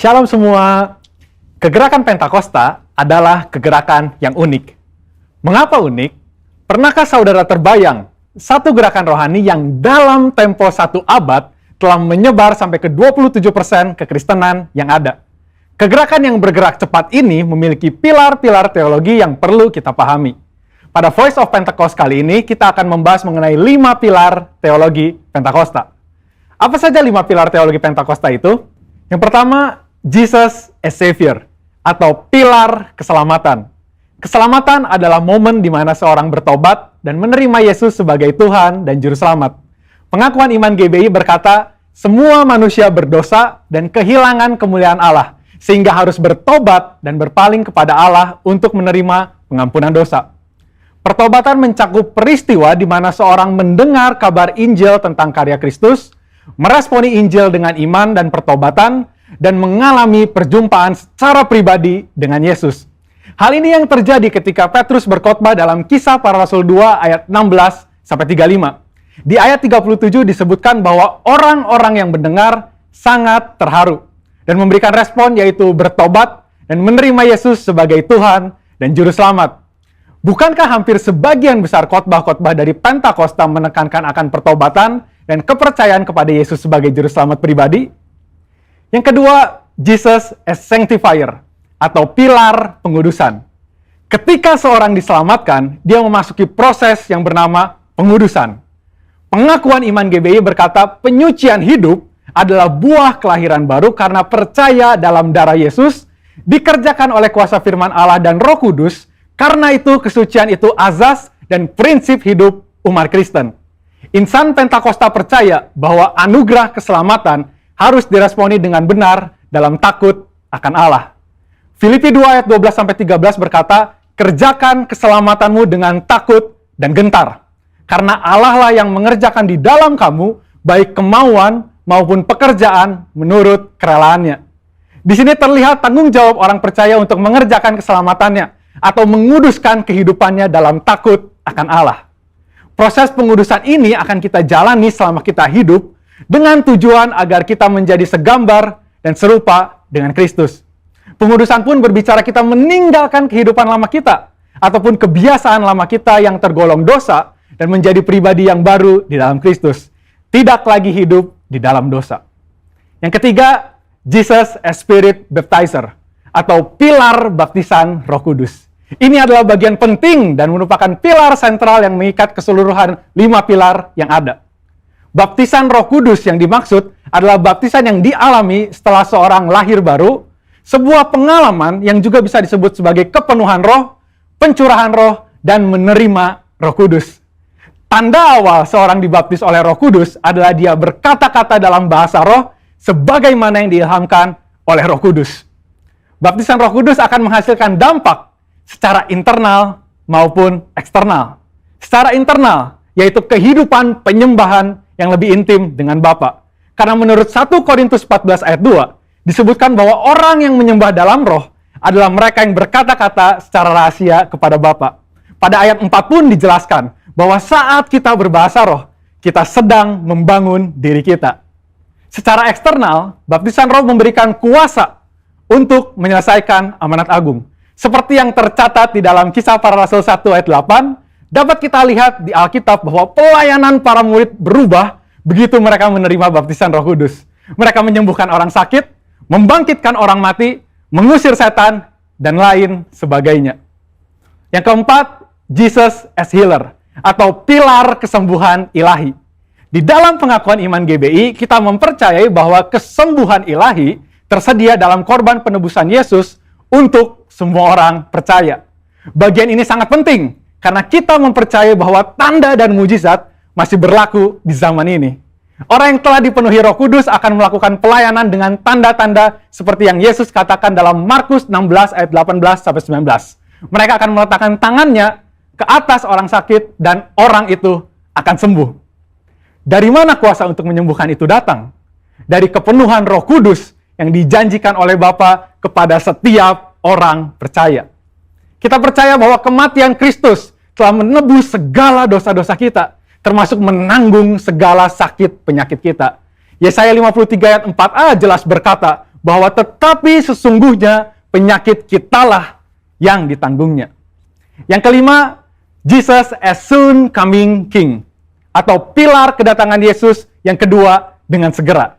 Shalom semua. Kegerakan Pentakosta adalah kegerakan yang unik. Mengapa unik? Pernahkah saudara terbayang satu gerakan rohani yang dalam tempo 1 abad telah menyebar sampai ke 27% kekristenan yang ada? Kegerakan yang bergerak cepat ini memiliki pilar-pilar teologi yang perlu kita pahami. Pada Voice of Pentecost kali ini, kita akan membahas mengenai 5 pilar teologi Pentakosta. Apa saja 5 pilar teologi Pentakosta itu? Yang pertama, Jesus as Savior, atau pilar keselamatan. Keselamatan adalah momen di mana seorang bertobat dan menerima Yesus sebagai Tuhan dan Juru Selamat. Pengakuan iman GBI berkata, semua manusia berdosa dan kehilangan kemuliaan Allah, sehingga harus bertobat dan berpaling kepada Allah untuk menerima pengampunan dosa. Pertobatan mencakup peristiwa di mana seorang mendengar kabar Injil tentang karya Kristus, meresponi Injil dengan iman dan pertobatan, dan mengalami perjumpaan secara pribadi dengan Yesus. Hal ini yang terjadi ketika Petrus berkhotbah dalam Kisah Para Rasul 2 ayat 16-35. Di ayat 37 disebutkan bahwa orang-orang yang mendengar sangat terharu dan memberikan respon yaitu bertobat dan menerima Yesus sebagai Tuhan dan Juru Selamat. Bukankah hampir sebagian besar khotbah-khotbah dari Pentakosta menekankan akan pertobatan dan kepercayaan kepada Yesus sebagai Juru Selamat pribadi? Yang kedua, Jesus as Sanctifier, atau pilar pengudusan. Ketika seorang diselamatkan, dia memasuki proses yang bernama pengudusan. Pengakuan iman GBI berkata, penyucian hidup adalah buah kelahiran baru karena percaya dalam darah Yesus, dikerjakan oleh kuasa firman Allah dan Roh Kudus. Karena itu, kesucian itu azas dan prinsip hidup umat Kristen. Insan Pentakosta percaya bahwa anugerah keselamatan harus diresponi dengan benar dalam takut akan Allah. Filipi 2 ayat 12-13 berkata, kerjakan keselamatanmu dengan takut dan gentar. Karena Allah lah yang mengerjakan di dalam kamu, baik kemauan maupun pekerjaan menurut kerelaannya. Di sini terlihat tanggung jawab orang percaya untuk mengerjakan keselamatannya, atau menguduskan kehidupannya dalam takut akan Allah. Proses pengudusan ini akan kita jalani selama kita hidup dengan tujuan agar kita menjadi segambar dan serupa dengan Kristus. Pengudusan pun berbicara kita meninggalkan kehidupan lama kita, ataupun kebiasaan lama kita yang tergolong dosa, dan menjadi pribadi yang baru di dalam Kristus. Tidak lagi hidup di dalam dosa. Yang ketiga, Jesus as Spirit Baptizer, atau pilar baptisan Roh Kudus. Ini adalah bagian penting dan merupakan pilar sentral yang mengikat keseluruhan 5 pilar yang ada. Baptisan Roh Kudus yang dimaksud adalah baptisan yang dialami setelah seorang lahir baru, sebuah pengalaman yang juga bisa disebut sebagai kepenuhan roh, pencurahan roh, dan menerima Roh Kudus. Tanda awal seorang dibaptis oleh Roh Kudus adalah dia berkata-kata dalam bahasa roh sebagaimana yang diilhamkan oleh Roh Kudus. Baptisan Roh Kudus akan menghasilkan dampak secara internal maupun eksternal. Secara internal, yaitu kehidupan penyembahan yang lebih intim dengan Bapa. Karena menurut 1 Korintus 14 ayat 2, disebutkan bahwa orang yang menyembah dalam roh adalah mereka yang berkata-kata secara rahasia kepada Bapa. Pada ayat 4 pun dijelaskan bahwa saat kita berbahasa roh, kita sedang membangun diri kita. Secara eksternal, baptisan roh memberikan kuasa untuk menyelesaikan amanat agung. Seperti yang tercatat di dalam Kisah Para Rasul 1 ayat 8, dapat kita lihat di Alkitab bahwa pelayanan para murid berubah begitu mereka menerima baptisan Roh Kudus. Mereka menyembuhkan orang sakit, membangkitkan orang mati, mengusir setan, dan lain sebagainya. Yang keempat, Jesus as Healer, atau pilar kesembuhan ilahi. Di dalam pengakuan iman GBI, kita mempercayai bahwa kesembuhan ilahi tersedia dalam korban penebusan Yesus untuk semua orang percaya. Bagian ini sangat penting, karena kita mempercayai bahwa tanda dan mujizat masih berlaku di zaman ini. Orang yang telah dipenuhi Roh Kudus akan melakukan pelayanan dengan tanda-tanda seperti yang Yesus katakan dalam Markus 16 ayat 18-19. Mereka akan meletakkan tangannya ke atas orang sakit dan orang itu akan sembuh. Dari mana kuasa untuk menyembuhkan itu datang? Dari kepenuhan Roh Kudus yang dijanjikan oleh Bapa kepada setiap orang percaya. Kita percaya bahwa kematian Kristus telah menebus segala dosa-dosa kita, termasuk menanggung segala sakit penyakit kita. Yesaya 53 ayat 4a jelas berkata bahwa tetapi sesungguhnya penyakit kitalah yang ditanggungnya. Yang kelima, Jesus as soon coming King, atau pilar kedatangan Yesus yang kedua dengan segera.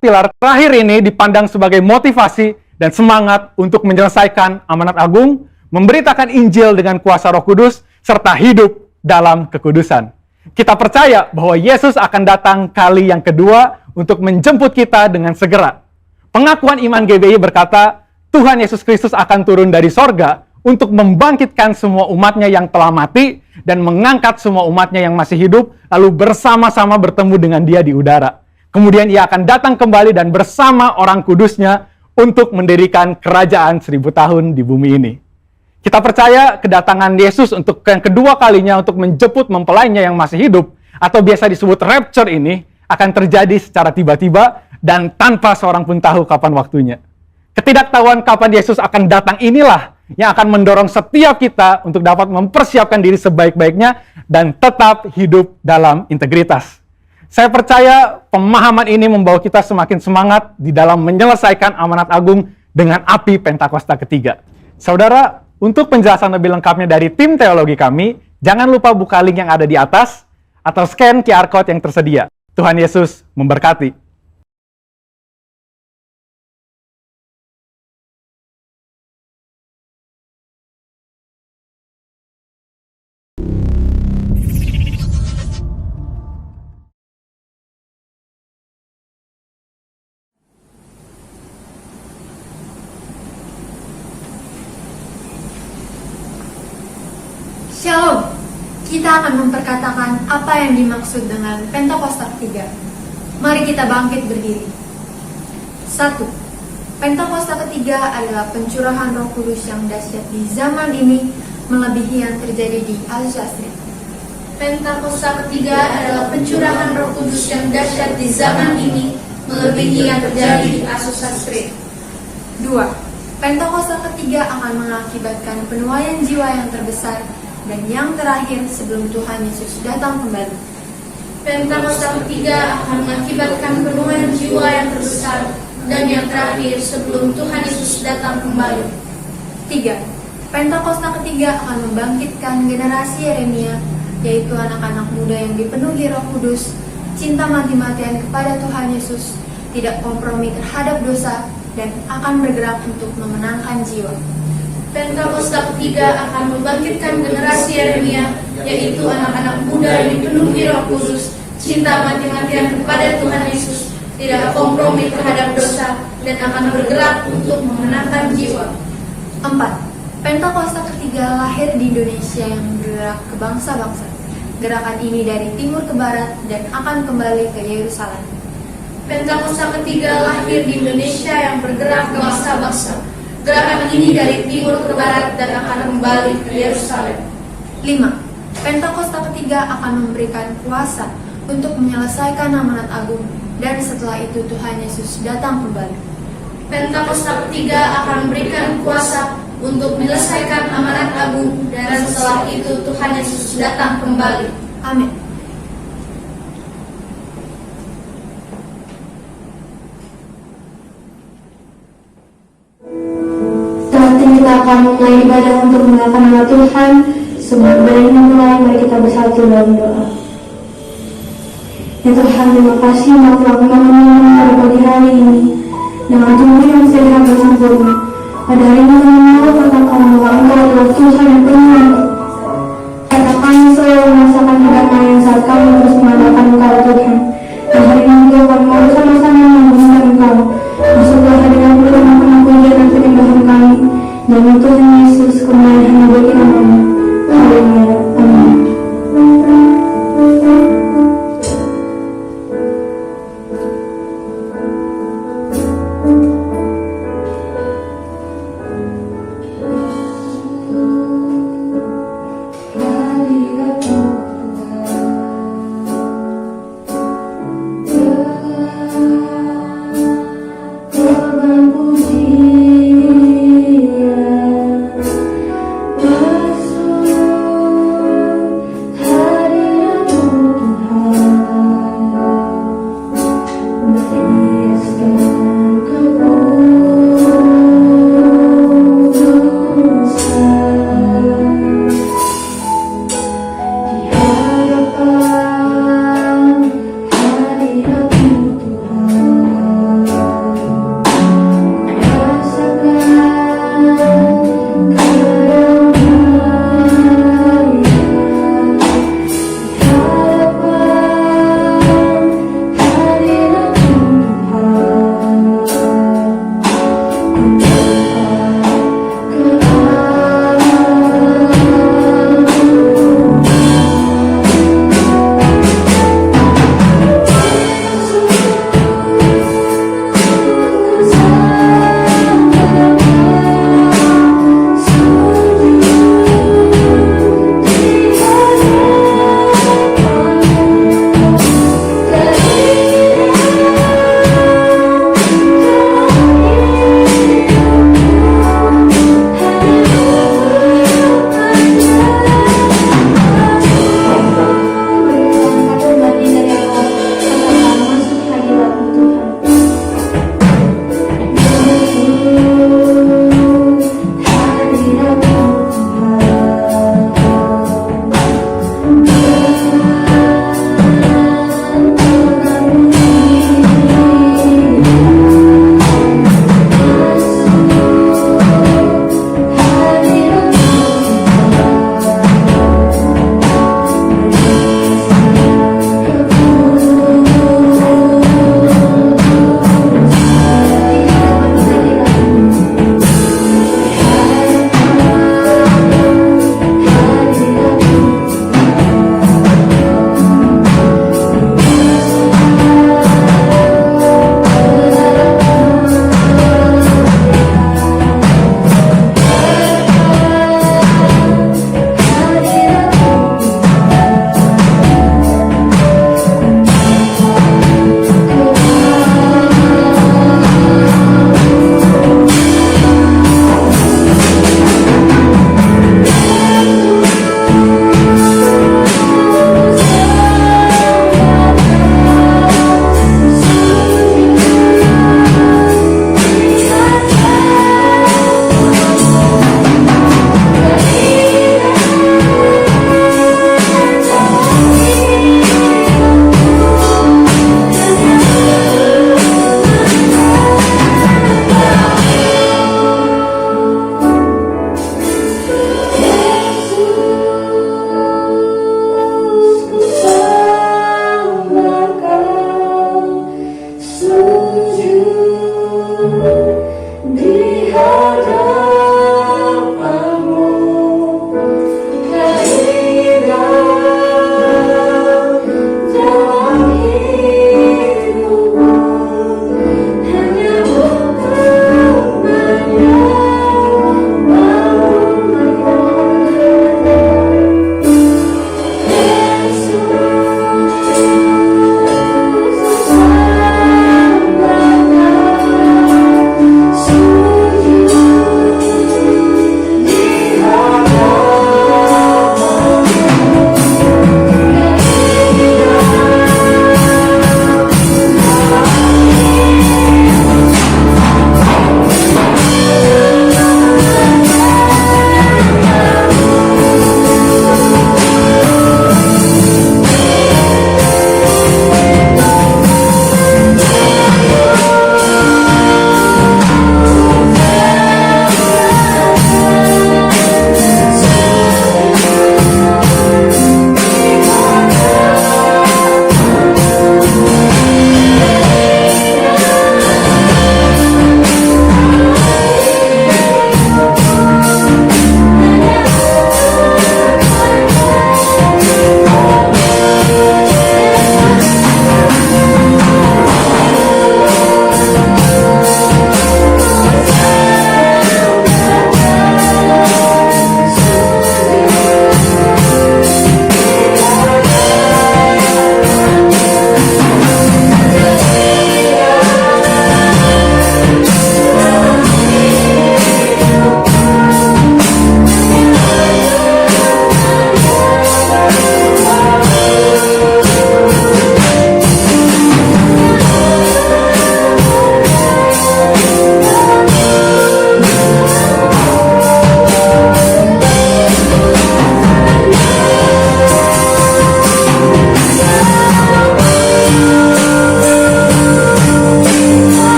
Pilar terakhir ini dipandang sebagai motivasi dan semangat untuk menyelesaikan amanat agung, memberitakan Injil dengan kuasa Roh Kudus, serta hidup dalam kekudusan. Kita percaya bahwa Yesus akan datang kali yang kedua untuk menjemput kita dengan segera. Pengakuan iman GBI berkata, Tuhan Yesus Kristus akan turun dari sorga untuk membangkitkan semua umatnya yang telah mati dan mengangkat semua umatnya yang masih hidup, lalu bersama-sama bertemu dengan dia di udara. Kemudian ia akan datang kembali dan bersama orang kudusnya untuk mendirikan kerajaan 1000 tahun di bumi ini. Kita percaya kedatangan Yesus untuk yang kedua kalinya untuk menjemput mempelainya yang masih hidup, atau biasa disebut rapture ini, akan terjadi secara tiba-tiba dan tanpa seorang pun tahu kapan waktunya. Ketidaktahuan kapan Yesus akan datang inilah yang akan mendorong setiap kita untuk dapat mempersiapkan diri sebaik-baiknya dan tetap hidup dalam integritas. Saya percaya pemahaman ini membawa kita semakin semangat di dalam menyelesaikan amanat agung dengan api Pentakosta ketiga. Saudara, untuk penjelasan lebih lengkapnya dari tim teologi kami, jangan lupa buka link yang ada di atas atau scan QR Code yang tersedia. Tuhan Yesus memberkati. Shalom, kita akan memperkatakan apa yang dimaksud dengan Pentakosta ketiga. Mari kita bangkit berdiri. 1. Pentakosta ketiga adalah pencurahan Roh Kudus yang dahsyat di zaman ini melebihi yang terjadi di Azusa Street. Pentakosta ketiga adalah pencurahan Roh Kudus yang dahsyat di zaman ini melebihi yang terjadi di Azusa Street. 2. Pentakosta ketiga akan mengakibatkan penuaian jiwa yang terbesar dan yang terakhir sebelum Tuhan Yesus datang kembali. Pentakosta ketiga akan mengakibatkan penuaian jiwa yang terbesar dan yang terakhir sebelum Tuhan Yesus datang kembali. 3. Pentakosta ketiga akan membangkitkan generasi Yeremia, yaitu anak-anak muda yang dipenuhi Roh Kudus, cinta mati-matian kepada Tuhan Yesus, tidak kompromi terhadap dosa, dan akan bergerak untuk memenangkan jiwa. Pentakosta ketiga akan membangkitkan generasi Yeremia, yaitu anak-anak muda yang dipenuhi Roh Kudus, cinta mati-matian kepada Tuhan Yesus, tidak kompromi terhadap dosa, dan akan bergerak untuk memenangkan jiwa. 4. Pentakosta ketiga lahir di Indonesia yang bergerak ke bangsa-bangsa. Gerakan ini dari timur ke barat dan akan kembali ke Yerusalem. Pentakosta ketiga lahir di Indonesia yang bergerak ke bangsa-bangsa. Gerakan ini dari timur ke barat dan akan kembali ke Yerusalem. 5. Pentakosta ketiga akan memberikan kuasa untuk menyelesaikan amanat agung, dan setelah itu Tuhan Yesus datang kembali. Pentakosta ketiga akan memberikan kuasa untuk menyelesaikan amanat agung, dan setelah itu Tuhan Yesus datang kembali. Amin. Kita akan mulai ibadah untuk memuliakan nama Tuhan. Sebelum ibadah ini mulai, mari kita bersatu dalam doa. Ya Tuhan, terima kasih telah mengucapkan pada pagi hari ini dengan tubuh yang sehat dan sempurna. Pada hari ini kami mau katakan bahwa Engkau adalah Tuhan yang penuh. Kata kami selalu merasakan kedamaian saat kami terus mengandalkan Engkau Tuhan. Dan hari ini juga kami mau bersama-sama memuliakan Engkau. Masuklah hadirat dengan penuh pujian dan penyembahan kami. Dan Tuhan Yesus kembali hanya bagi nama-Nya. Haleluya. Amin. Yesus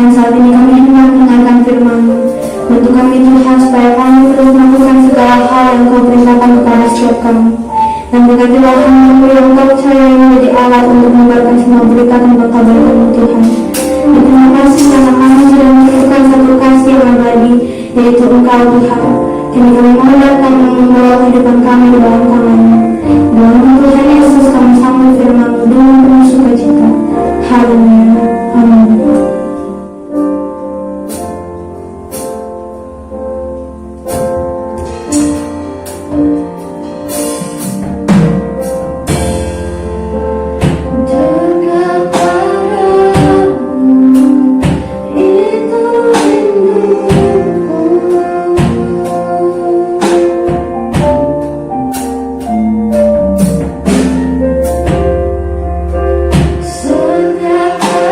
Tuhan, saat ini kami hendak mendengarkan firman-Mu. Bantu kami Tuhan, supaya kami terus melakukan segala hal yang Kau perintahkan kepada setiap kami. Dan berkatilah hamba yang Kau percaya menjadi alat untuk menyebarkan semua berita tentang kabar-Mu Tuhan. Dan terima kasih karena kami sudah membutuhkan satu kasih yang abadi, yaitu Engkau Tuhan. Kini kami mohon datang membawa kehidupan kami di dalam tangan-Mu. Dalam nama Tuhan Yesus kami sambut firman-Mu dengan penuh sukacita. Haleluya. Amin. Segala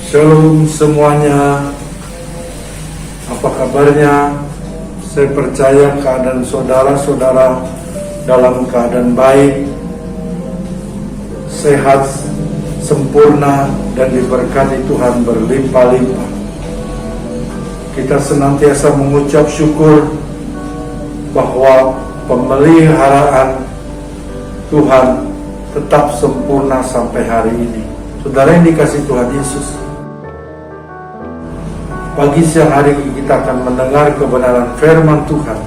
Shalom semuanya. Apa kabarnya? Saya percaya keadaan saudara-saudara dalam keadaan baik, sehat, sempurna, dan diberkati Tuhan berlimpah-limpah. Kita senantiasa mengucap syukur bahwa pemeliharaan Tuhan tetap sempurna sampai hari ini. Saudara yang dikasihi Tuhan Yesus, pagi siang hari ini kita akan mendengar kebenaran firman Tuhan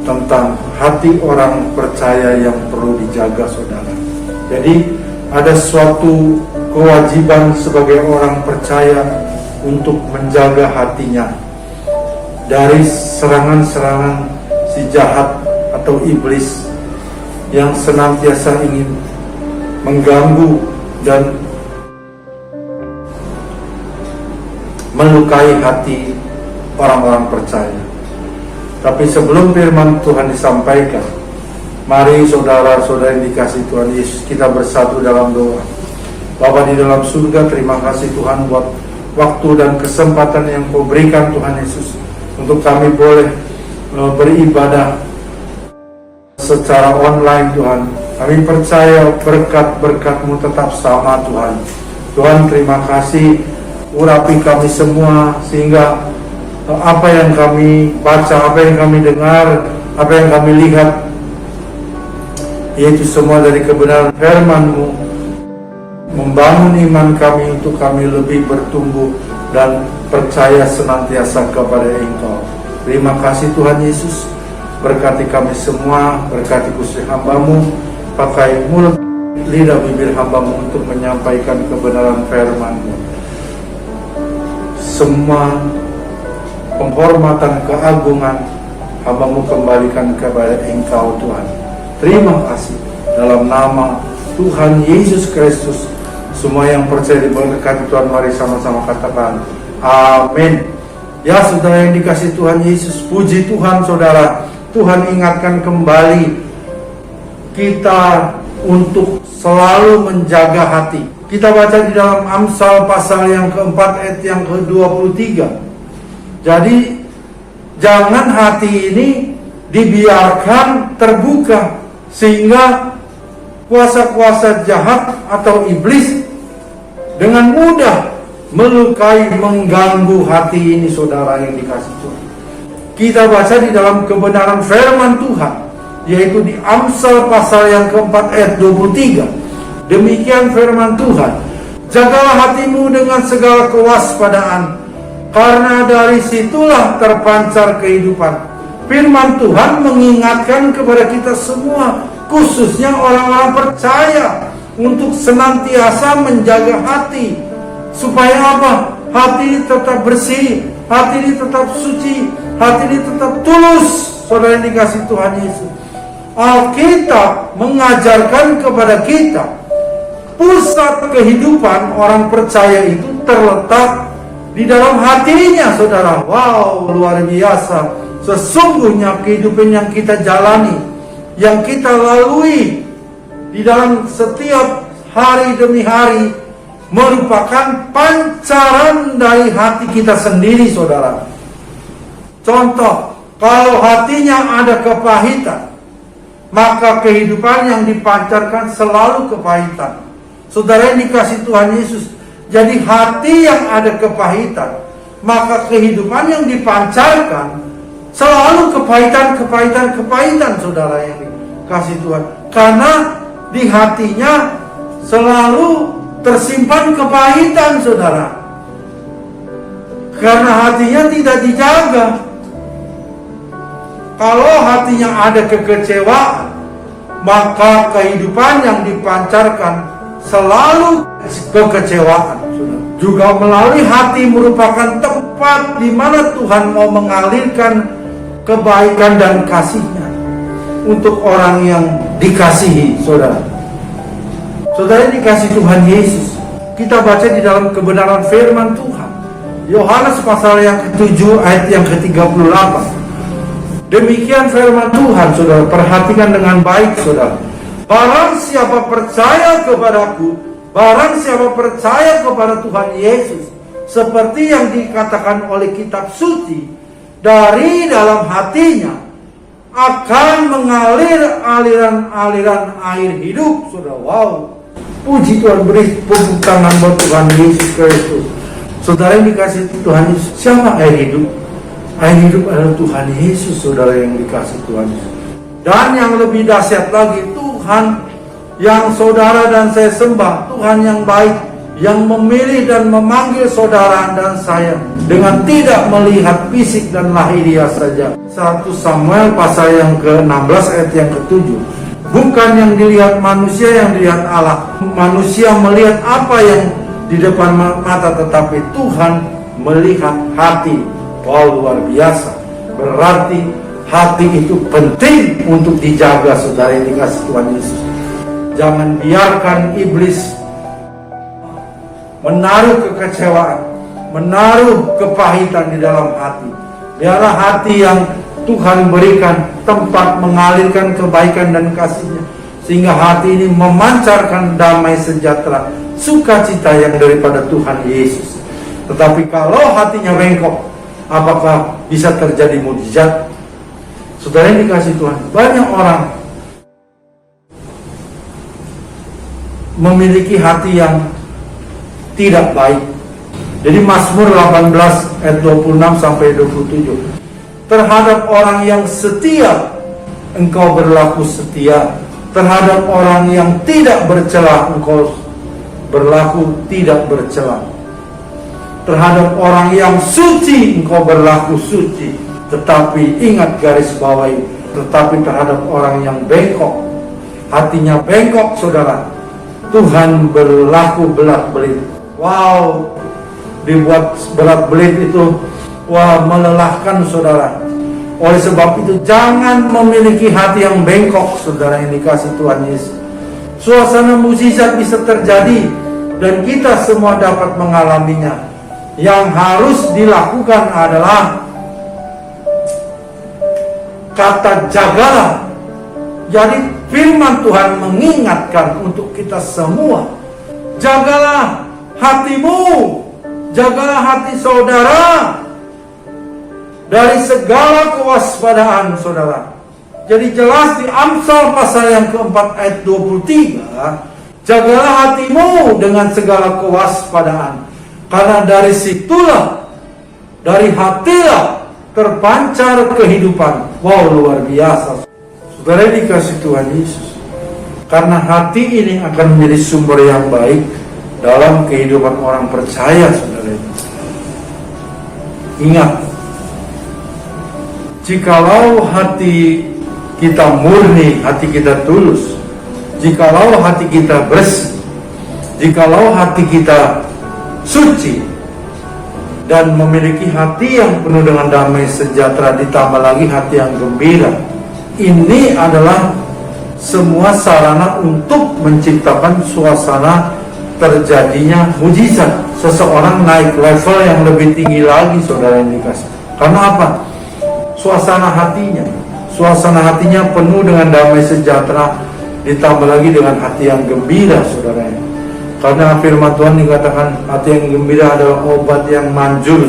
tentang hati orang percaya yang perlu dijaga, saudara. Jadi ada suatu kewajiban sebagai orang percaya untuk menjaga hatinya dari serangan-serangan si jahat atau iblis yang senantiasa ingin mengganggu dan melukai hati orang-orang percaya. Tapi sebelum firman Tuhan disampaikan, mari saudara-saudara yang dikasihi Tuhan Yesus, kita bersatu dalam doa. Bapa di dalam surga, terima kasih Tuhan buat waktu dan kesempatan yang Kau berikan Tuhan Yesus untuk kami boleh beribadah secara online Tuhan. Kami percaya berkat-berkat-Mu tetap sama Tuhan. Tuhan, terima kasih, urapi kami semua sehingga apa yang kami baca, apa yang kami dengar, apa yang kami lihat, yaitu semua dari kebenaran firman-Mu, membangun iman kami untuk kami lebih bertumbuh dan percaya senantiasa kepada Engkau. Terima kasih Tuhan Yesus. Berkati kami semua, berkati khusus hamba-Mu, pakai mulut, lidah, bibir hamba-Mu untuk menyampaikan kebenaran firman-Mu. Semua penghormatan, keagungan hamba-Mu kembalikan kepada Engkau Tuhan. Terima kasih dalam nama Tuhan Yesus Kristus. Semua yang percaya diberkati Tuhan, mari sama-sama katakan amin. Ya saudara yang dikasihi Tuhan Yesus, puji Tuhan saudara. Tuhan ingatkan kembali kita untuk selalu menjaga hati. Kita baca di dalam Amsal pasal yang keempat ayat yang ke-23. Jadi jangan hati ini dibiarkan terbuka sehingga kuasa-kuasa jahat atau iblis dengan mudah melukai, mengganggu hati ini, saudara yang dikasihi Tuhan. Kita baca di dalam kebenaran firman Tuhan, yaitu di Amsal pasal yang keempat ayat 23. Demikian firman Tuhan, jagalah hatimu dengan segala kewaspadaan, karena dari situlah terpancar kehidupan. Firman Tuhan mengingatkan kepada kita semua, khususnya orang-orang percaya, untuk senantiasa menjaga hati. Supaya apa? Hati ini tetap bersih, hati ini tetap suci, hati ini tetap tulus. Saudara yang dikasihi Tuhan Yesus, Alkitab mengajarkan kepada kita, pusat kehidupan orang percaya itu terletak di dalam hatinya, saudara. Wow, luar biasa. Sesungguhnya kehidupan yang kita jalani, yang kita lalui di dalam setiap hari demi hari, merupakan pancaran dari hati kita sendiri, saudara. Contoh, kalau hatinya ada kepahitan, maka kehidupan yang dipancarkan selalu kepahitan. Saudara yang dikasihi Tuhan Yesus, jadi hati yang ada kepahitan, maka kehidupan yang dipancarkan selalu kepahitan, saudara yang dikasihi Tuhan. Karena di hatinya selalu tersimpan kepahitan, saudara. Karena hatinya tidak dijaga. Kalau hatinya ada kekecewaan, maka kehidupan yang dipancarkan selalu kekecewaan. Juga melalui hati merupakan tempat di mana Tuhan mau mengalirkan kebaikan dan kasih-Nya untuk orang yang dikasihi, saudara. Saudara yang dikasihi Tuhan Yesus, kita baca di dalam kebenaran firman Tuhan, Yohanes pasal yang ke-7 ayat yang ke-38. Demikian firman Tuhan, saudara. Perhatikan dengan baik, saudara. Barang siapa percaya kepadaku, Barang siapa percaya kepada Tuhan Yesus, seperti yang dikatakan oleh kitab suci, dari dalam hatinya akan mengalir aliran-aliran air hidup. Saudara, wow. Puji Tuhan, beri tepuk tangan buat Tuhan Yesus Kristus. Saudara yang dikasih Tuhan Yesus, siapa air hidup? Air hidup adalah Tuhan Yesus, saudara yang dikasih Tuhan Yesus. Dan yang lebih dahsyat lagi, Tuhan yang saudara dan saya sembah, Tuhan yang baik, yang memilih dan memanggil saudara dan saya dengan tidak melihat fisik dan lahiriah saja. 1 Samuel pasal yang ke-16 ayat yang ke-7. Bukan yang dilihat manusia, yang dilihat Allah. Manusia melihat apa yang di depan mata, tetapi Tuhan melihat hati. Wow, luar biasa. Berarti hati itu penting untuk dijaga, saudara yang dikasih Tuhan Yesus. Jangan biarkan iblis menaruh kekecewaan, menaruh kepahitan di dalam hati. Biarlah hati yang Tuhan berikan tempat mengalirkan kebaikan dan kasih-Nya, sehingga hati ini memancarkan damai sejahtera, sukacita yang daripada Tuhan Yesus. Tetapi kalau hatinya bengkok, apakah bisa terjadi mukjizat? Saudara yang dikasih Tuhan, banyak orang memiliki hati yang tidak baik. Jadi Mazmur 18 ayat 26 sampai 27. Terhadap orang yang setia, engkau berlaku setia. Terhadap orang yang tidak bercela, engkau berlaku tidak bercela. Terhadap orang yang suci, engkau berlaku suci. Tetapi ingat garis bawahi, tetapi terhadap orang yang bengkok, hatinya bengkok, saudara, Tuhan berlaku belat-belit. Wow, dibuat belat-belit itu, wah, melelahkan, saudara. Oleh sebab itu jangan memiliki hati yang bengkok, saudara yang dikasih Tuhan Yesus. Suasana mukjizat bisa terjadi dan kita semua dapat mengalaminya. Yang harus dilakukan adalah kata jagalah. Jadi firman Tuhan mengingatkan untuk kita semua, jagalah hatimu, jagalah hati saudara dari segala kewaspadaan, saudara. Jadi jelas di Amsal pasal yang keempat ayat 23, jagalah hatimu dengan segala kewaspadaan, karena dari situlah, dari hatilah terpancar kehidupan. Wow, luar biasa. Saudara dikasih Tuhan Yesus, karena hati ini akan menjadi sumber yang baik dalam kehidupan orang percaya, saudara. Ingat, jikalau hati kita murni, hati kita tulus, jikalau hati kita bersih, jikalau hati kita suci, dan memiliki hati yang penuh dengan damai sejahtera, ditambah lagi hati yang gembira, ini adalah semua sarana untuk menciptakan suasana terjadinya mujizat. Seseorang naik level yang lebih tinggi lagi, saudara yang dikasih. Karena apa? Suasana hatinya penuh dengan damai sejahtera, ditambah lagi dengan hati yang gembira, saudara. Karena firman Tuhan dikatakan hati yang gembira adalah obat yang manjur,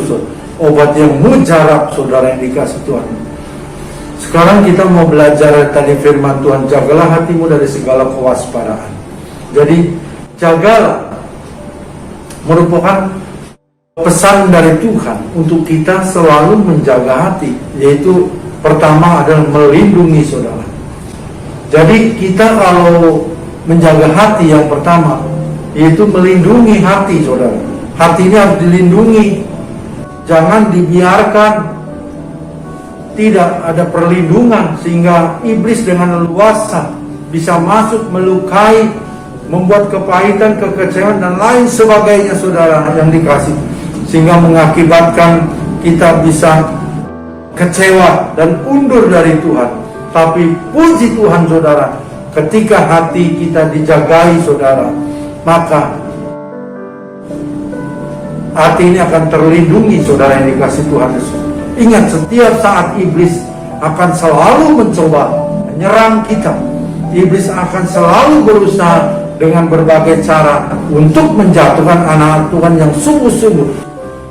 obat yang mujarab, saudara yang dikasih Tuhan. Sekarang kita mau belajar tadi firman Tuhan, jagalah hatimu dari segala kewaspadaan. Jadi jagalah merupakan pesan dari Tuhan untuk kita selalu menjaga hati, yaitu pertama adalah melindungi, saudara. Jadi kita kalau menjaga hati, yang pertama yaitu melindungi hati, saudara. Hati ini harus dilindungi, jangan dibiarkan tidak ada perlindungan, sehingga iblis dengan leluasa bisa masuk, melukai, membuat kepahitan, kekecewaan, dan lain sebagainya, saudara yang dikasih, sehingga mengakibatkan kita bisa kecewa dan undur dari Tuhan. Tapi puji Tuhan, saudara, ketika hati kita dijagai, saudara, maka hati ini akan terlindungi, saudara yang dikasih Tuhan Yesus. Ingat, setiap saat iblis akan selalu mencoba menyerang kita. Iblis akan selalu berusaha dengan berbagai cara untuk menjatuhkan anak Tuhan yang sungguh-sungguh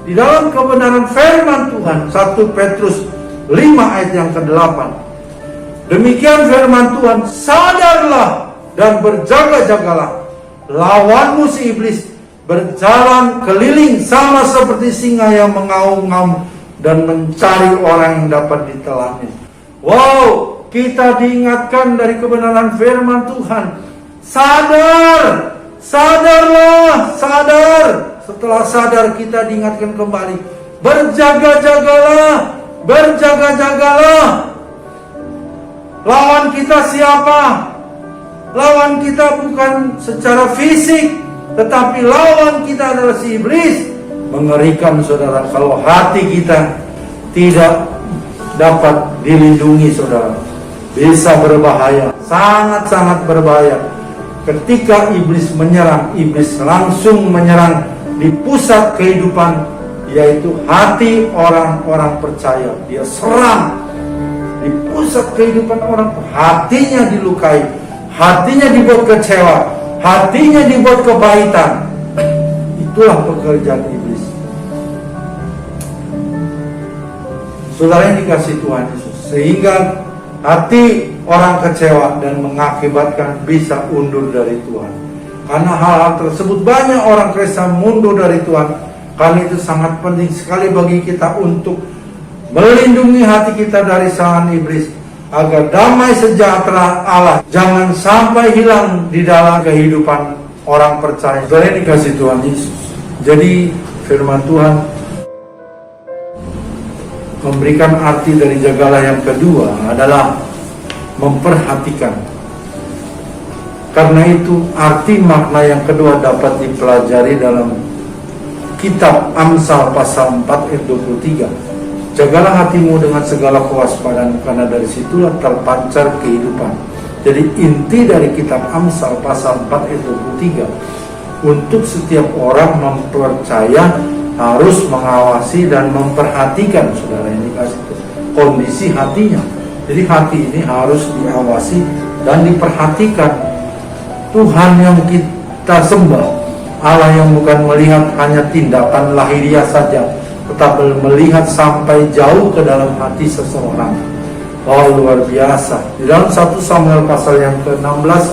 di dalam kebenaran firman Tuhan. 1 Petrus 5 ayat yang ke-8. Demikian firman Tuhan, sadarlah dan berjaga-jagalah. Lawanmu si iblis berjalan keliling sama seperti singa yang mengaum-ngaum dan mencari orang yang dapat ditelannya. Wow, kita diingatkan dari kebenaran firman Tuhan. Sadar, sadarlah, sadar. Setelah sadar kita diingatkan kembali. Berjaga-jagalah, berjaga-jagalah. Lawan kita siapa? Lawan kita bukan secara fisik, tetapi lawan kita adalah si iblis. Mengerikan saudara, kalau hati kita tidak dapat dilindungi saudara, bisa berbahaya, sangat-sangat berbahaya. Ketika iblis menyerang, iblis langsung menyerang di pusat kehidupan, yaitu hati orang-orang percaya. Dia serang di pusat kehidupan orang, hatinya dilukai, hatinya dibuat kecewa, hatinya dibuat kepahitan. Itulah pekerjaan iblis. Saudara yang dikasihi Tuhan Yesus, sehingga hati orang kecewa dan mengakibatkan bisa undur dari Tuhan. Karena hal-hal tersebut banyak orang Kristen mundur dari Tuhan. Karena itu sangat penting sekali bagi kita untuk melindungi hati kita dari serangan iblis, agar damai sejahtera Allah jangan sampai hilang di dalam kehidupan orang percaya. Saudara yang dikasihi Tuhan Yesus, jadi firman Tuhan memberikan arti dari jagalah yang kedua adalah memperhatikan. Karena itu arti makna yang kedua dapat dipelajari dalam kitab Amsal pasal 4 ayat 23. Jagalah hatimu dengan segala kewaspadaan, karena dari situlah terpancar kehidupan. Jadi inti dari kitab Amsal pasal 4 ayat 23, untuk setiap orang mempercaya harus mengawasi dan memperhatikan saudara yang dikasih kondisi hatinya. Jadi hati ini harus diawasi dan diperhatikan. Tuhan yang kita sembah, Allah yang bukan melihat hanya tindakan lahiriah saja, tetapi melihat sampai jauh ke dalam hati seseorang. Oh, luar biasa. Di dalam 1 Samuel pasal yang ke-16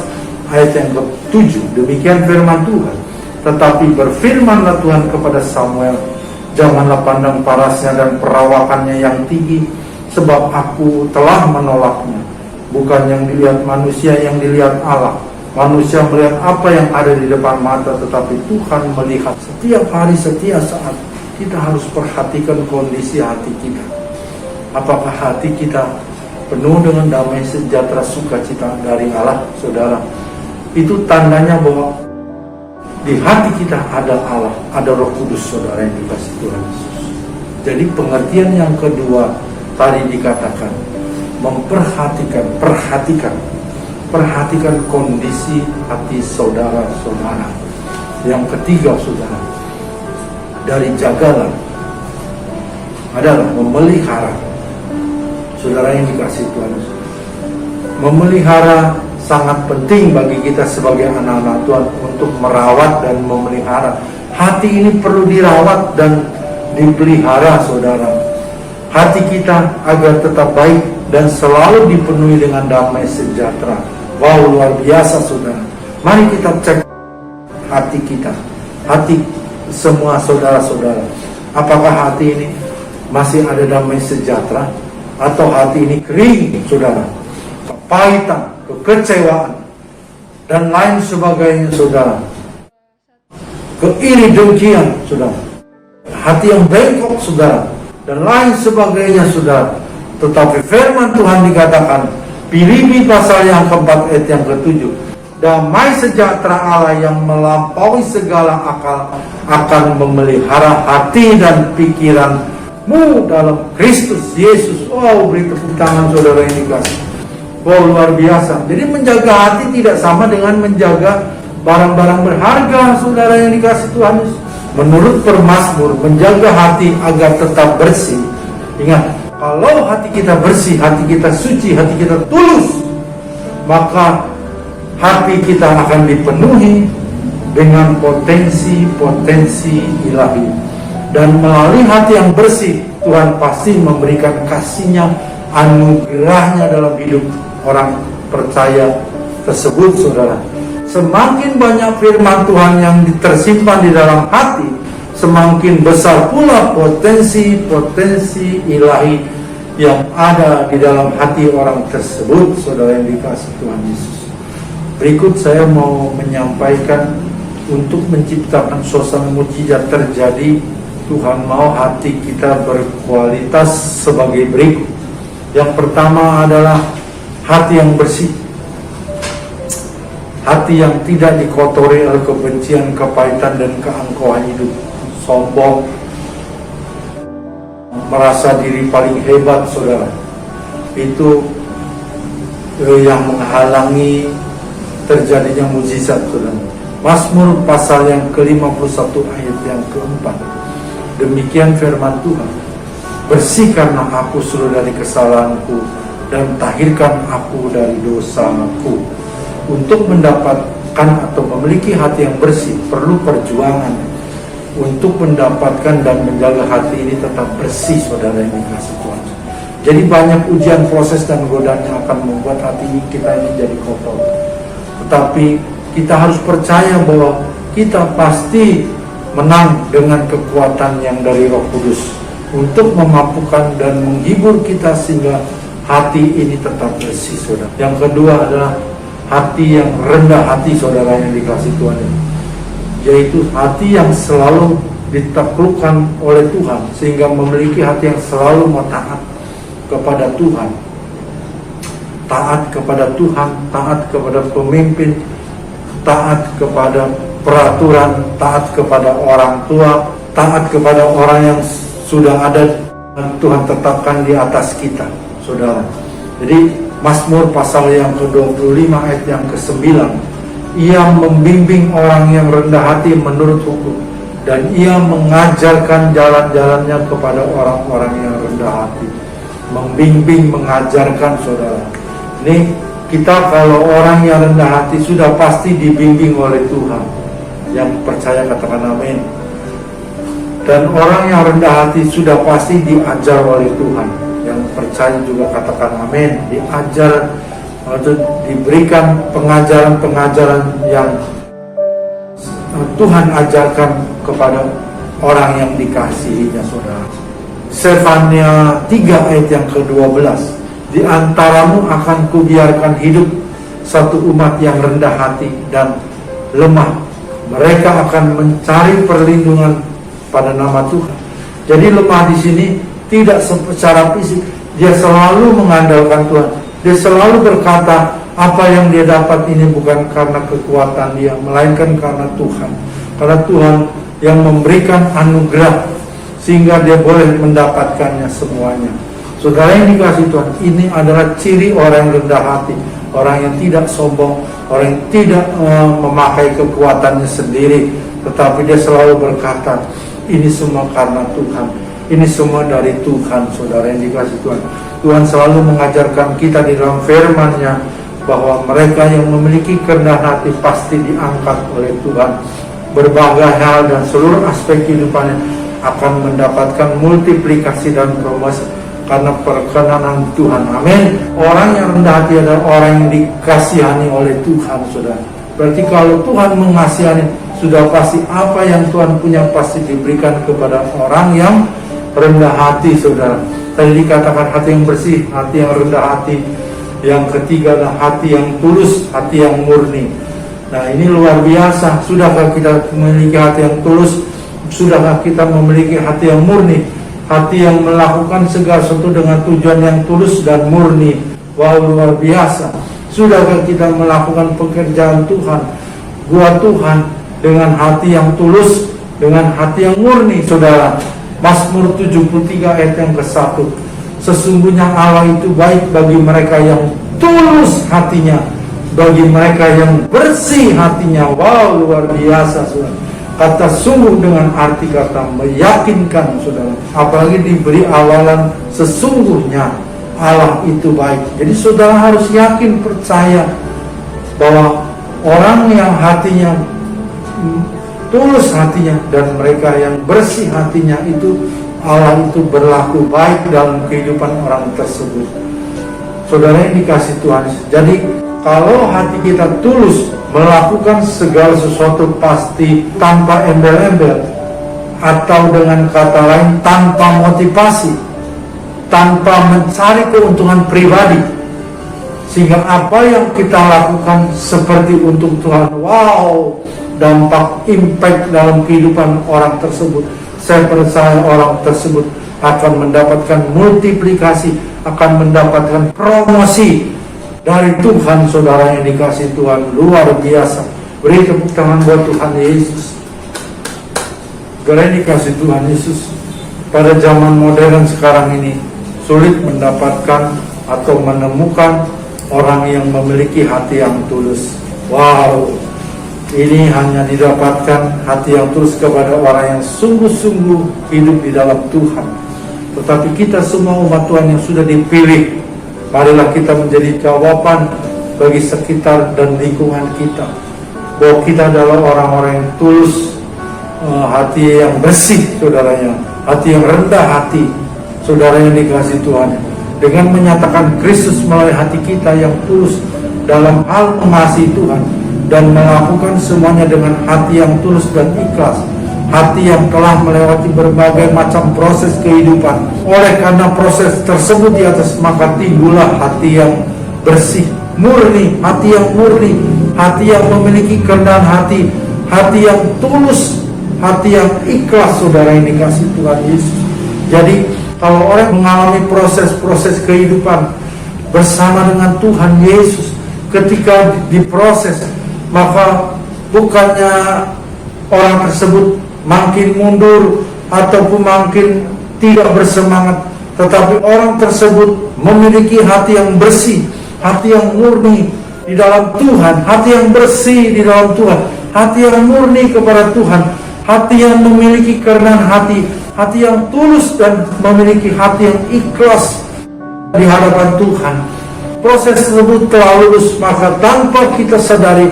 ayat yang ke-7, demikian firman Tuhan. Tetapi berfirmanlah Tuhan kepada Samuel, janganlah pandang parasnya dan perawakannya yang tinggi, sebab aku telah menolaknya. Bukan yang dilihat manusia, yang dilihat Allah. Manusia melihat apa yang ada di depan mata, tetapi Tuhan melihat setiap hari, setiap saat. Kita harus perhatikan kondisi hati kita. Apakah hati kita penuh dengan damai sejahtera sukacita dari Allah, saudara? Itu tandanya bahwa di hati kita ada Allah, ada Roh Kudus, saudara yang dikasihi Tuhan Yesus. Jadi pengertian yang kedua tadi dikatakan memperhatikan, perhatikan kondisi hati saudara-saudara. Yang ketiga, saudara, dari jagalah adalah memelihara. Saudara yang dikasihi Tuhan Yesus, memelihara sangat penting bagi kita sebagai anak-anak Tuhan untuk merawat dan memelihara. Hati ini perlu dirawat dan dipelihara, saudara. Hati kita agar tetap baik dan selalu dipenuhi dengan damai sejahtera. Wow, luar biasa, saudara. Mari kita cek hati kita, hati semua saudara-saudara. Apakah hati ini masih ada damai sejahtera, atau hati ini kering, saudara? Kepahitan, kekecewaan, dan lain sebagainya, saudara. Keiri dengkian, saudara. Hati yang bengkok, saudara, dan lain sebagainya, saudara. Tetapi firman Tuhan dikatakan, Filipi pasal yang keempat ayat yang ke-7, damai sejahtera Allah yang melampaui segala akal akan memelihara hati dan pikiranmu dalam Kristus Yesus. Oh, beri tepuk tangan saudara yang dikasih. Wow, luar biasa. Jadi menjaga hati tidak sama dengan menjaga barang-barang berharga, saudara yang dikasih Tuhan Yesus. Menurut Permazmur, menjaga hati agar tetap bersih. Ingat, kalau hati kita bersih, hati kita suci, hati kita tulus, maka hati kita akan dipenuhi dengan potensi-potensi ilahi. Dan melalui hati yang bersih, Tuhan pasti memberikan kasih-Nya, anugerah-Nya dalam hidup orang percaya tersebut, saudara. Semakin banyak firman Tuhan yang tersimpan di dalam hati, semakin besar pula potensi-potensi ilahi yang ada di dalam hati orang tersebut, saudara yang dikasihi Tuhan Yesus. Berikut saya mau menyampaikan untuk menciptakan suasana mujizat terjadi. Tuhan mau hati kita berkualitas sebagai berikut. Yang pertama adalah hati yang bersih, hati yang tidak dikotori oleh kebencian, kepahitan, dan keangkuhan hidup, sombong, merasa diri paling hebat, saudara. Itu yang menghalangi terjadinya mujizat, saudara. Mazmur pasal yang ke-51 ayat yang keempat. Demikian firman Tuhan, bersihkanlah aku seluruh dari kesalahanku dan tahirkan aku dari dosaku. Untuk mendapatkan atau memiliki hati yang bersih perlu perjuangan. Untuk mendapatkan dan menjaga hati ini tetap bersih, saudara yang dikasihi Tuhan. Jadi banyak ujian, proses, dan godaan yang akan membuat hati kita ini jadi kotor. Tetapi kita harus percaya bahwa kita pasti menang dengan kekuatan yang dari Roh Kudus untuk memampukan dan menghibur kita sehingga hati ini tetap bersih, saudara. Yang kedua adalah hati yang rendah hati, saudara yang dikasihi Tuhan, yaitu hati yang selalu ditaklukkan oleh Tuhan sehingga memiliki hati yang selalu mau taat kepada Tuhan, taat kepada Tuhan, taat kepada pemimpin, taat kepada peraturan, taat kepada orang tua, taat kepada orang yang sudah ada Tuhan tetapkan di atas kita, saudara. Jadi Mazmur pasal yang ke-25 ayat yang ke-9, ia membimbing orang yang rendah hati menurut hukum, dan ia mengajarkan jalan-jalannya kepada orang-orang yang rendah hati. Membimbing, mengajarkan, saudara. Ini kita kalau orang yang rendah hati sudah pasti dibimbing oleh Tuhan. Yang percaya katakan amin. Dan orang yang rendah hati sudah pasti diajar oleh Tuhan. Yang percaya juga katakan amin. Diajar atau diberikan pengajaran-pengajaran yang Tuhan ajarkan kepada orang yang dikasihinya, saudara. Sefania 3 ayat yang ke-12. Di antaramu akan kubiarkan hidup satu umat yang rendah hati dan lemah. Mereka akan mencari perlindungan pada nama Tuhan. Jadi lemah di sini tidak secara fisik, dia selalu mengandalkan Tuhan. Dia selalu berkata apa yang dia dapat ini bukan karena kekuatan dia, melainkan karena Tuhan. Karena Tuhan yang memberikan anugerah sehingga dia boleh mendapatkannya semuanya. Saudara yang dikasihi Tuhan, ini adalah ciri orang yang rendah hati, orang yang tidak sombong, orang yang tidak memakai kekuatannya sendiri, tetapi dia selalu berkata, ini semua karena Tuhan, ini semua dari Tuhan. Saudara yang dikasihi Tuhan, Tuhan selalu mengajarkan kita di dalam firman-Nya bahwa mereka yang memiliki kerendahan hati pasti diangkat oleh Tuhan. Berbagai hal dan seluruh aspek kehidupannya akan mendapatkan multiplikasi dan promosi karena perkenanan Tuhan. Amin. Orang yang rendah hati adalah orang yang dikasihani oleh Tuhan, saudara. Berarti kalau Tuhan mengasihani, sudah pasti apa yang Tuhan punya pasti diberikan kepada orang yang rendah hati, saudara. Tadi dikatakan hati yang bersih, hati yang rendah hati. Yang ketiga adalah hati yang tulus, hati yang murni. Nah, ini luar biasa. Sudahkah kita memiliki hati yang tulus? Sudahkah kita memiliki hati yang murni? Hati yang melakukan segala sesuatu dengan tujuan yang tulus dan murni. Wow, luar biasa. Sudahkah kita melakukan pekerjaan Tuhan, buat Tuhan dengan hati yang tulus, dengan hati yang murni, saudara? Mazmur 73 ayat yang ke-1. Sesungguhnya Allah itu baik bagi mereka yang tulus hatinya, bagi mereka yang bersih hatinya. Wow, luar biasa, saudara. Kata sungguh dengan arti kata meyakinkan, saudara. Apalagi diberi awalan sesungguhnya Allah itu baik. Jadi saudara harus yakin, percaya bahwa Orang yang hatinya tulus hatinya dan mereka yang bersih hatinya itu, Allah itu berlaku baik dalam kehidupan orang tersebut. Saudara yang dikasih Tuhan, jadi kalau hati kita tulus melakukan segala sesuatu pasti tanpa embel-embel, atau dengan kata lain tanpa motivasi, tanpa mencari keuntungan pribadi, sehingga apa yang kita lakukan seperti untuk Tuhan, wow, dampak impact dalam kehidupan orang tersebut. Saya percaya orang tersebut akan mendapatkan multiplikasi, akan mendapatkan promosi dari Tuhan. Saudara yang dikasih Tuhan, luar biasa. Beri tepuk tangan buat Tuhan Yesus. Saudara yang dikasih Tuhan Yesus, pada zaman modern sekarang ini sulit mendapatkan atau menemukan orang yang memiliki hati yang tulus. Wow, ini hanya didapatkan hati yang tulus kepada orang yang sungguh-sungguh hidup di dalam Tuhan. Tetapi kita semua umat Tuhan yang sudah dipilih, marilah kita menjadi jawaban bagi sekitar dan lingkungan kita, bahwa kita adalah orang-orang yang tulus, hati yang bersih, saudaranya, hati yang rendah hati, saudara yang dikasih Tuhan, dengan menyatakan Kristus melalui hati kita yang tulus dalam hal mengasihi Tuhan dan melakukan semuanya dengan hati yang tulus dan ikhlas, hati yang telah melewati berbagai macam proses kehidupan. Oleh karena proses tersebut di atas, maka timbullah hati yang bersih, murni, hati yang murni, hati yang memiliki kerendahan hati, hati yang tulus, hati yang ikhlas, saudara yang dikasih Tuhan Yesus. Jadi kalau orang mengalami proses-proses kehidupan bersama dengan Tuhan Yesus, ketika diproses, maka bukannya orang tersebut makin mundur ataupun makin tidak bersemangat, tetapi orang tersebut memiliki hati yang bersih, hati yang murni di dalam Tuhan, hati yang bersih di dalam Tuhan, hati yang murni kepada Tuhan, hati yang memiliki kerendahan hati, hati yang tulus dan memiliki hati yang ikhlas di hadapan Tuhan. Proses tersebut telah lulus, maka tanpa kita sadari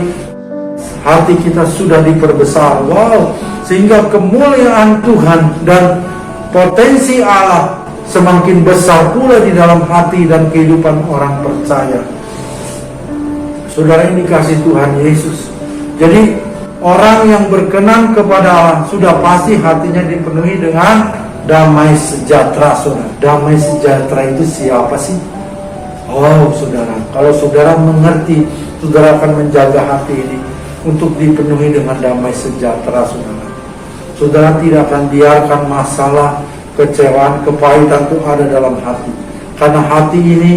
hati kita sudah diperbesar. Wow, sehingga kemuliaan Tuhan dan potensi Allah semakin besar pula di dalam hati dan kehidupan orang percaya. Saudara yang dikasih Tuhan Yesus, jadi orang yang berkenan kepada Allah sudah pasti hatinya dipenuhi dengan damai sejahtera. Saudara, damai sejahtera itu siapa sih? Oh saudara, kalau saudara mengerti, saudara akan menjaga hati ini untuk dipenuhi dengan damai sejahtera. Saudara, saudara tidak akan biarkan masalah, kecewaan, kepahitan itu ada dalam hati, karena hati ini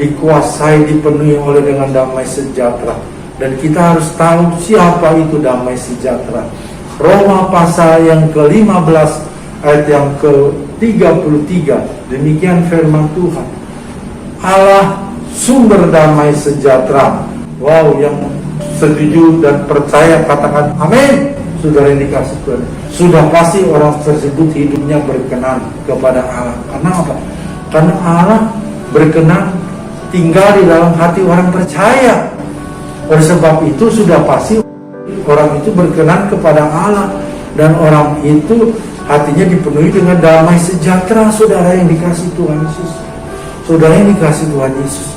dikuasai, dipenuhi oleh dengan damai sejahtera. Dan kita harus tahu siapa itu damai sejahtera. Roma pasal yang ke-15 ayat yang ke-33, demikian firman Tuhan. Allah sumber damai sejahtera. Wow, yang setuju dan percaya katakan amin. Saudara yang dikasih Tuhan, sudah pasti orang tersebut hidupnya berkenan kepada Allah. Karena apa? Karena Allah berkenan tinggal di dalam hati orang percaya. Oleh sebab itu sudah pasti orang itu berkenan kepada Allah, dan orang itu hatinya dipenuhi dengan damai sejahtera. Saudara yang dikasih Tuhan Yesus, saudara yang dikasih Tuhan Yesus.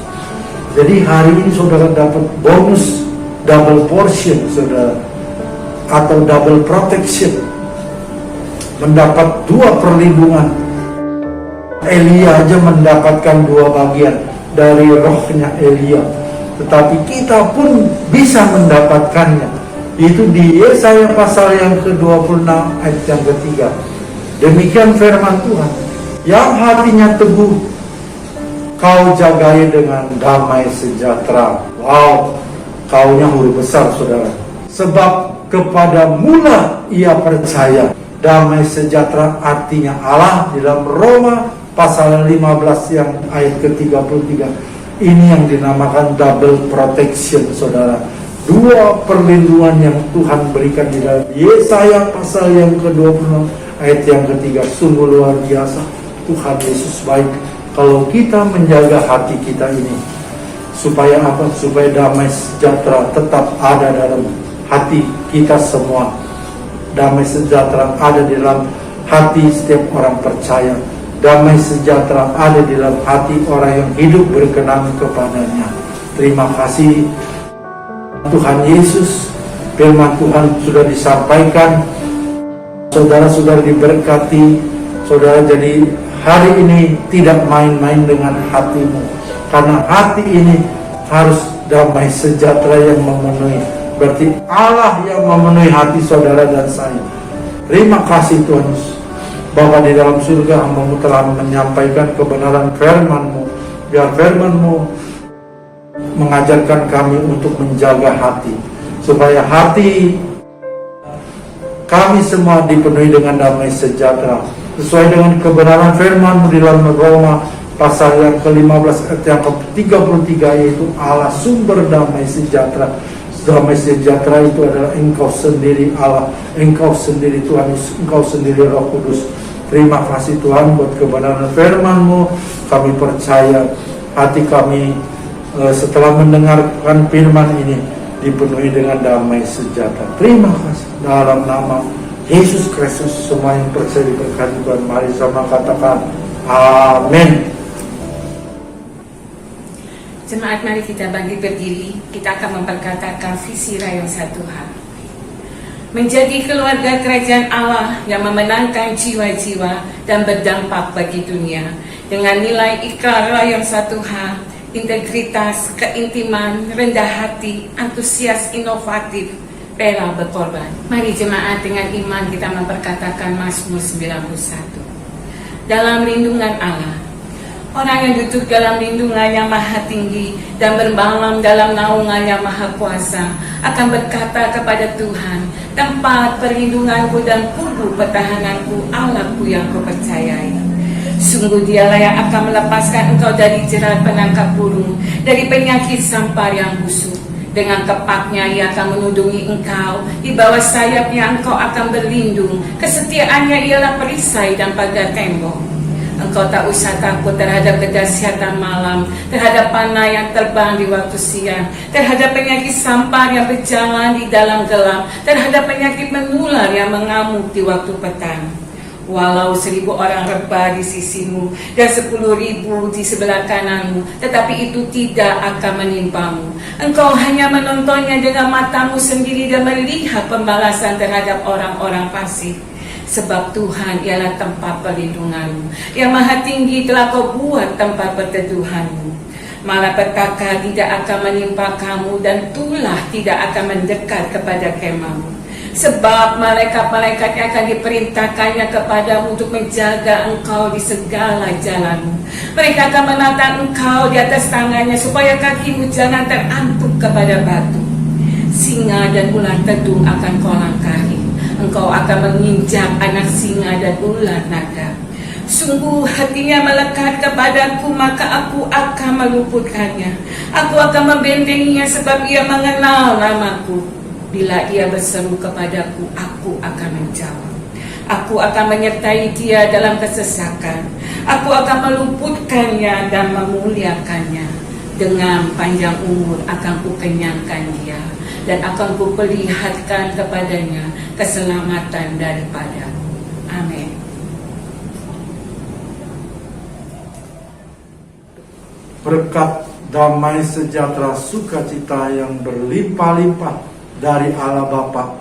Jadi hari ini saudara dapat bonus double portion, saudara, atau double protection, mendapat 2 perlindungan. Elia aja mendapatkan 2 bagian dari rohnya Elia, tetapi kita pun bisa mendapatkannya. Itu di Yesaya pasal yang ke-26 ayat yang ke-3. Demikian firman Tuhan, yang hatinya teguh kau jagai dengan damai sejahtera. Wow, kaunya huruf besar saudara, sebab kepada mula ia percaya. Damai sejahtera artinya Allah di dalam Roma pasal 15 yang ayat ke-33. Ini yang dinamakan double protection, saudara. 2 perlindungan yang Tuhan berikan di dalam Yesaya pasal yang ke-26 ayat yang ke-3. Sungguh luar biasa. Tuhan Yesus baik. Kalau kita menjaga hati kita ini, Supaya apa? Supaya damai sejahtera tetap ada dalam hati kita semua. Damai sejahtera ada di dalam hati setiap orang percaya. Damai sejahtera ada di dalam hati orang yang hidup berkenan kepadanya. Terima kasih Tuhan Yesus. Firman Tuhan sudah disampaikan. Saudara-saudara diberkati. Saudara jadi hari ini tidak main-main dengan hatimu. Karena hati ini harus damai sejahtera yang memenuhi. Berarti Allah yang memenuhi hati saudara dan saya. Terima kasih Tuhan. Bapa di dalam surga, hamba-Mu telah menyampaikan kebenaran firman-Mu. Biar firman-Mu mengajarkan kami untuk menjaga hati. Supaya hati kami semua dipenuhi dengan damai sejahtera. Sesuai dengan kebenaran firman-Mu di dalam Roma pasal yang ke-15 ayat yang ke-33, yaitu Allah sumber damai sejahtera. Damai sejahtera itu adalah Engkau sendiri Allah, Engkau sendiri Tuhan Yesus, Engkau sendiri Roh Kudus. Terima kasih Tuhan buat kebenaran firman-Mu. Kami percaya hati kami setelah mendengarkan firman ini dipenuhi dengan damai sejahtera. Terima kasih. Dalam nama Yesus Kristus, semua yang percaya diberkati Tuhan. Mari sama katakan amin. Jemaat, mari kita bangkit berdiri. Kita akan memperkatakan visi rayon satu hal. Menjadi keluarga kerajaan Allah yang memenangkan jiwa-jiwa dan berdampak bagi dunia. Dengan nilai ikrar rayon satu hal, integritas, keintiman, rendah hati, antusias, inovatif, rela berkorban. Mari jemaat dengan iman kita memperkatakan Mazmur 91. Dalam lindungan Allah. Orang yang duduk dalam lindungan yang maha tinggi dan bermalam dalam naungan yang maha kuasa akan berkata kepada Tuhan, tempat perlindunganku dan kubu pertahananku, Allahku yang kupercayai. Sungguh Dialah yang akan melepaskan engkau dari jerat penangkap burung, dari penyakit sampar yang busuk. Dengan kepaknya Ia akan melindungi engkau, di bawah sayapnya engkau akan berlindung. Kesetiaannya ialah perisai dan pagar tembok. Engkau tak usah takut terhadap kedahsyatan malam, terhadap panah yang terbang di waktu siang, terhadap penyakit sampar yang berjalan di dalam gelap, terhadap penyakit menular yang mengamuk di waktu petang. Walau 1000 orang rebah di sisimu dan 10.000 di sebelah kananmu, tetapi itu tidak akan menimpamu. Engkau hanya menontonnya dengan matamu sendiri dan melihat pembalasan terhadap orang-orang fasik. Sebab Tuhan ialah tempat perlindunganmu, yang maha tinggi telah kau buat tempat perteduhanmu. Malapetaka tidak akan menimpa kamu dan tulah tidak akan mendekat kepada kemahmu. Sebab malaikat-malaikatnya akan diperintahkannya kepadamu untuk menjaga engkau di segala jalanmu. Mereka akan menatang engkau di atas tangannya supaya kakimu jangan terantuk kepada batu. Singa dan ular tedung akan kau langkahi. Engkau akan menginjak anak singa dan ular naga. Sungguh hatinya melekat kepadaku, maka aku akan meluputkannya. Aku akan membentenginya sebab ia mengenal namaku. Bila ia berseru kepadaku, aku akan menjawab. Aku akan menyertai dia dalam kesesakan. Aku akan meluputkannya dan memuliakannya. Dengan panjang umur akan kukenyangkan dia, dan akan kuperlihatkan kepadanya keselamatan daripadaku. Amin. Berkat damai sejahtera sukacita yang berlimpah-limpah dari Allah Bapa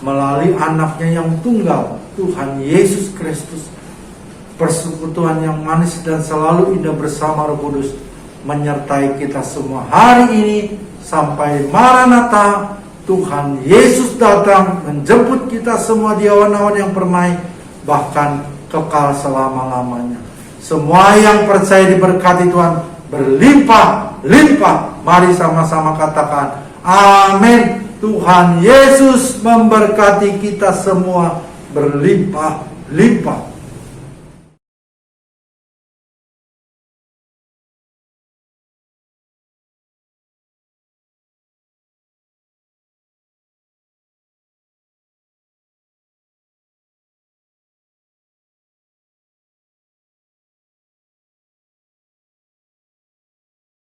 melalui anaknya yang tunggal, Tuhan Yesus Kristus, persekutuan yang manis dan selalu indah bersama Roh Kudus menyertai kita semua hari ini sampai Maranatha. Tuhan Yesus datang menjemput kita semua di awan-awan yang permai, bahkan kekal selama-lamanya. Semua yang percaya diberkati Tuhan berlimpah-limpah. Mari sama-sama katakan amin. Tuhan Yesus memberkati kita semua berlimpah-limpah.